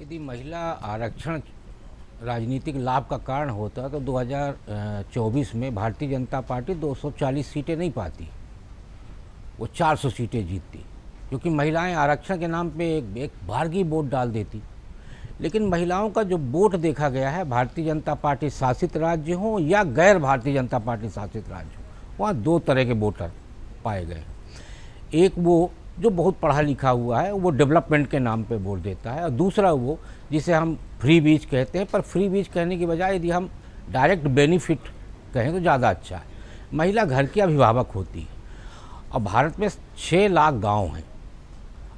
यदि महिला आरक्षण राजनीतिक लाभ का कारण होता तो 2024 में भारतीय जनता पार्टी 240 सीटें नहीं पाती, वो 400 सीटें जीतती, क्योंकि महिलाएं आरक्षण के नाम पे एक बारगी वोट डाल देती। लेकिन महिलाओं का जो वोट देखा गया है, भारतीय जनता पार्टी शासित राज्य हों या गैर भारतीय जनता पार्टी शासित राज्य हों, वहाँ दो तरह के वोटर पाए गए। एक वो जो बहुत पढ़ा लिखा हुआ है, वो डेवलपमेंट के नाम पे वोट देता है, और दूसरा वो जिसे हम फ्री बीज कहते हैं, पर फ्री बीज कहने की बजाय यदि हम डायरेक्ट बेनिफिट कहें तो ज़्यादा अच्छा है। महिला घर की अभिभावक होती है, और भारत में 6 लाख गांव हैं,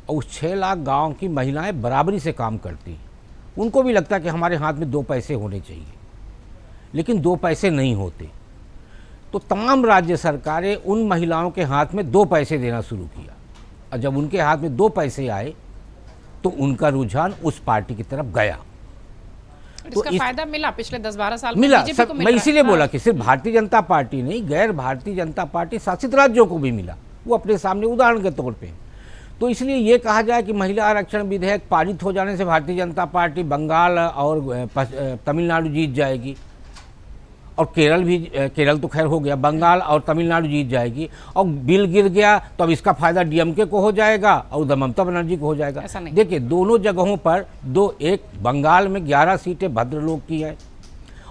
और उस 6 लाख गांव की महिलाएं बराबरी से काम करती हैं। उनको भी लगता है कि हमारे हाथ में 2 पैसे होने चाहिए, लेकिन 2 पैसे नहीं होते। तो तमाम राज्य सरकारें उन महिलाओं के हाथ में 2 पैसे देना शुरू किया, और जब उनके हाथ में 2 पैसे आए तो उनका रुझान उस पार्टी की तरफ गया। तो इसका फायदा मिला पिछले 10-12 साल में मिला बीजेपी को मिल मैं रहा इसीलिए है। बोला कि सिर्फ भारतीय जनता पार्टी नहीं, गैर भारतीय जनता पार्टी शासित राज्यों को भी मिला, वो अपने सामने उदाहरण के तौर पे। तो इसलिए ये कहा जाए कि महिला आरक्षण विधेयक पारित हो जाने से भारतीय जनता पार्टी बंगाल और तमिलनाडु जीत जाएगी, और केरल तो खैर हो गया, बंगाल और तमिलनाडु जीत जाएगी, और बिल गिर गया तो अब इसका फायदा डीएमके को हो जाएगा और उधर ममता बनर्जी को हो जाएगा। देखिए, दोनों जगहों पर एक बंगाल में 11 सीटें भद्र लोग की हैं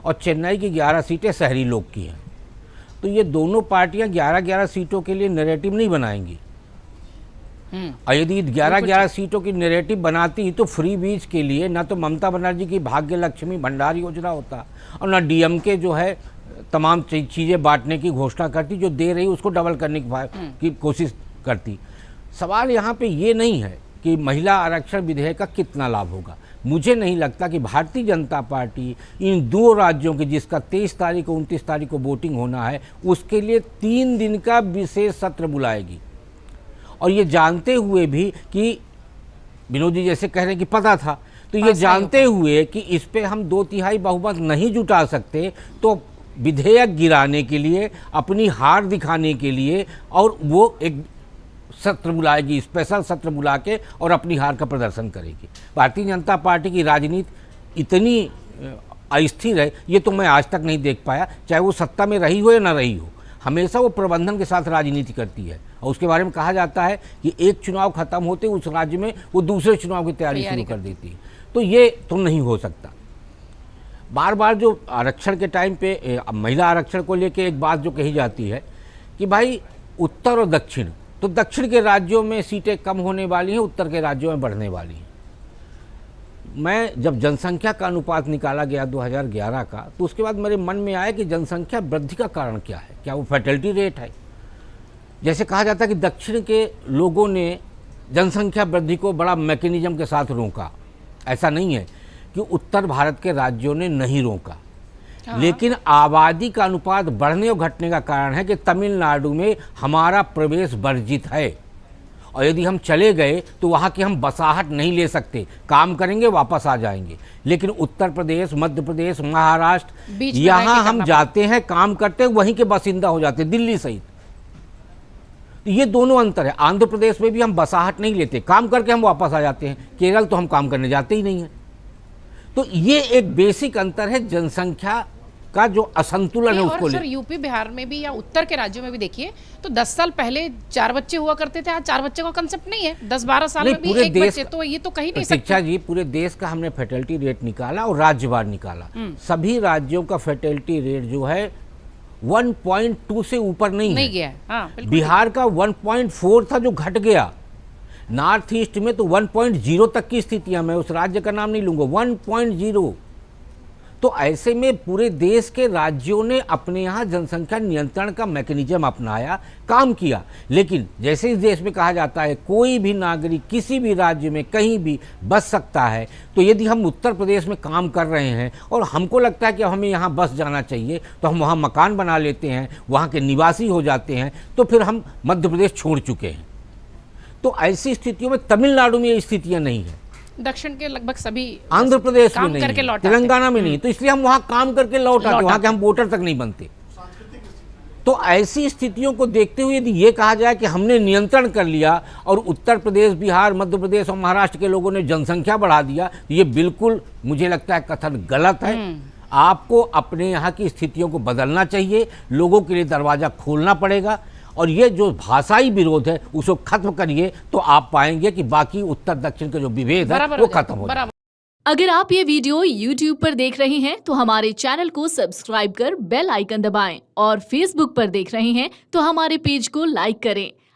और चेन्नई की 11 सीटें शहरी लोग की हैं। तो ये दोनों पार्टियां 11-11 सीटों के लिए नैरेटिव नहीं बनाएंगी, और यदि 11-11 सीटों की नैरेटिव बनाती तो फ्री बीज के लिए ना तो ममता बनर्जी की भाग्य लक्ष्मी भंडार योजना होता, और ना डीएमके जो है तमाम चीज़ें बांटने की घोषणा करती, जो दे रही उसको डबल करने की कोशिश करती। सवाल यहाँ पे ये नहीं है कि महिला आरक्षण विधेयक का कितना लाभ होगा। मुझे नहीं लगता कि भारतीय जनता पार्टी इन 2 राज्यों के, जिसका 23 तारीख को 29 तारीख को वोटिंग होना है, उसके लिए 3 दिन का विशेष सत्र बुलाएगी, और ये जानते हुए भी कि विनोद जी जैसे कह रहे हैं कि पता था, तो ये जानते हुए कि इस पे हम 2/3 बहुमत नहीं जुटा सकते, तो विधेयक गिराने के लिए, अपनी हार दिखाने के लिए, और वो एक सत्र बुलाएगी, स्पेशल सत्र बुला के, और अपनी हार का प्रदर्शन करेगी। भारतीय जनता पार्टी की राजनीति इतनी अस्थिर है, ये तो मैं आज तक नहीं देख पाया, चाहे वो सत्ता में रही हो या ना रही हो। हमेशा वो प्रबंधन के साथ राजनीति करती है, और उसके बारे में कहा जाता है कि एक चुनाव खत्म होते उस राज्य में वो दूसरे चुनाव की तैयारी शुरू कर देती है। तो ये तो नहीं हो सकता। बार बार जो आरक्षण के टाइम पे महिला आरक्षण को लेकर एक बात जो कही जाती है कि भाई उत्तर और दक्षिण, तो दक्षिण के राज्यों में सीटें कम होने वाली हैं, उत्तर के राज्यों में बढ़ने वाली हैं। मैं जब जनसंख्या का अनुपात निकाला गया 2011 का, तो उसके बाद मेरे मन में आया कि जनसंख्या वृद्धि का कारण क्या है, क्या वो फर्टिलिटी रेट है। जैसे कहा जाता है कि दक्षिण के लोगों ने जनसंख्या वृद्धि को बड़ा मैकेनिज्म के साथ रोका, ऐसा नहीं है कि उत्तर भारत के राज्यों ने नहीं रोका, लेकिन आबादी का अनुपात बढ़ने और घटने का कारण है कि तमिलनाडु में हमारा प्रवेश वर्जित है, और यदि हम चले गए तो वहाँ की हम बसाहट नहीं ले सकते, काम करेंगे वापस आ जाएंगे। लेकिन उत्तर प्रदेश, मध्य प्रदेश, महाराष्ट्र, यहाँ हम जाते हैं, काम करते हैं, वहीं के बासिंदा हो जाते हैं, दिल्ली सहित। तो ये दोनों अंतर है। आंध्र प्रदेश में भी हम बसाहट नहीं लेते, काम करके हम वापस आ जाते हैं। केरल तो हम काम करने जाते ही नहीं हैं। तो ये एक बेसिक अंतर है जनसंख्या का जो असंतुलन है उसको सर, यूपी बिहार में भी या उत्तर के राज्यों में भी देखिए तो 10 साल पहले 4 बच्चे हुआ करते थे, आज 4 बच्चे का कंसेप्ट नहीं है। 10-12 साल में भी एक बच्चे, तो ये तो कहीं नहीं सकते। शिक्षा जी, पूरे देश का हमने फर्टिलिटी रेट निकाला और राज्यवार निकाला। सभी राज्यों का फर्टिलिटी रेट जो है 1.2 से ऊपर नहीं गया है। बिहार का 1.4 था, जो घट गया। नॉर्थ ईस्ट में तो 1.0 तक की स्थितियां, मैं उस राज्य का नाम नहीं लूंगा, 1.0। तो ऐसे में पूरे देश के राज्यों ने अपने यहाँ जनसंख्या नियंत्रण का मैकेनिज्म अपनाया, काम किया। लेकिन जैसे इस देश में कहा जाता है कोई भी नागरिक किसी भी राज्य में कहीं भी बस सकता है, तो यदि हम उत्तर प्रदेश में काम कर रहे हैं और हमको लगता है कि हमें यहाँ बस जाना चाहिए, तो हम वहाँ मकान बना लेते हैं, वहाँ के निवासी हो जाते हैं, तो फिर हम मध्य प्रदेश छोड़ चुके हैं। तो ऐसी स्थितियों में तमिलनाडु में ये स्थितियाँ नहीं है, दक्षिण के लगभग सभी, आंध्र प्रदेश में नहीं, तेलंगाना में नहीं। तो इसलिए हम वहाँ काम करके लौट आते, वहाँ के हम वोटर तक नहीं बनते। तो ऐसी स्थितियों को देखते हुए यदि ये कहा जाए कि हमने नियंत्रण कर लिया और उत्तर प्रदेश, बिहार, मध्य प्रदेश और महाराष्ट्र के लोगों ने जनसंख्या बढ़ा दिया, ये बिल्कुल मुझे लगता है कथन गलत है। आपको अपने यहाँ की स्थितियों को बदलना चाहिए, लोगों के लिए दरवाज़ा खोलना पड़ेगा, और ये जो भाषाई विरोध है उसको खत्म करिए, तो आप पाएंगे कि बाकी उत्तर दक्षिण के जो विभेद है वो खत्म हो जाए। अगर आप ये वीडियो YouTube पर देख रहे हैं तो हमारे चैनल को सब्सक्राइब कर बेल आइकन दबाएं, और Facebook पर देख रहे हैं तो हमारे पेज को लाइक करें।